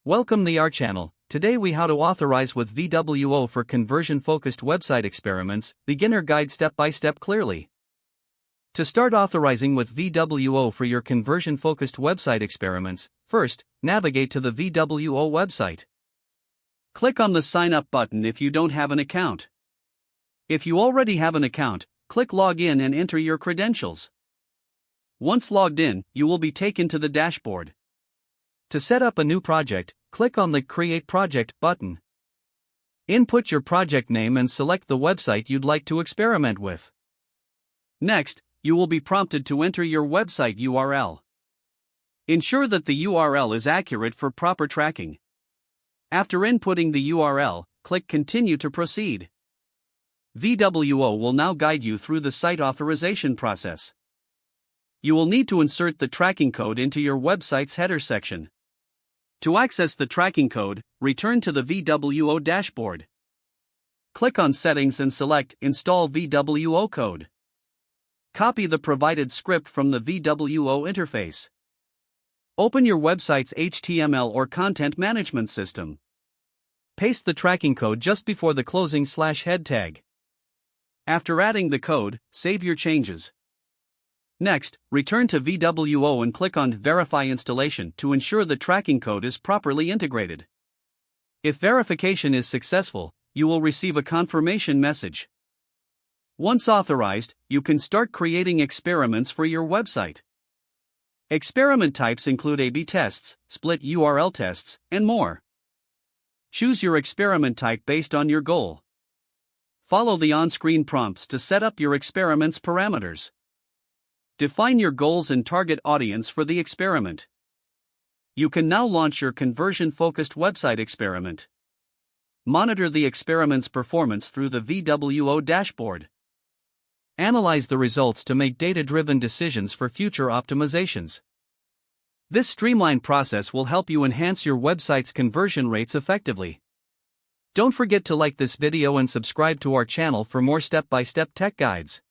Welcome to our channel. Today we how to authorize with VWO for conversion-focused website experiments, beginner guide step-by-step clearly. To start authorizing with VWO for your conversion-focused website experiments, first, navigate to the VWO website. Click on the Sign Up button if you don't have an account. If you already have an account, click Log In and enter your credentials. Once logged in, you will be taken to the dashboard. To set up a new project, click on the Create Project button. Input your project name and select the website you'd like to experiment with. Next, you will be prompted to enter your website URL. Ensure that the URL is accurate for proper tracking. After inputting the URL, click Continue to proceed. VWO will now guide you through the site authorization process. You will need to insert the tracking code into your website's header section. To access the tracking code, return to the VWO dashboard. Click on Settings and select Install VWO code. Copy the provided script from the VWO interface. Open your website's HTML or content management system. Paste the tracking code just before the closing /head tag. After adding the code, save your changes. Next, return to VWO and click on Verify Installation to ensure the tracking code is properly integrated. If verification is successful, you will receive a confirmation message. Once authorized, you can start creating experiments for your website. Experiment types include A/B tests, split URL tests, and more. Choose your experiment type based on your goal. Follow the on-screen prompts to set up your experiment's parameters. Define your goals and target audience for the experiment. You can now launch your conversion-focused website experiment. Monitor the experiment's performance through the VWO dashboard. Analyze the results to make data-driven decisions for future optimizations. This streamlined process will help you enhance your website's conversion rates effectively. Don't forget to like this video and subscribe to our channel for more step-by-step tech guides.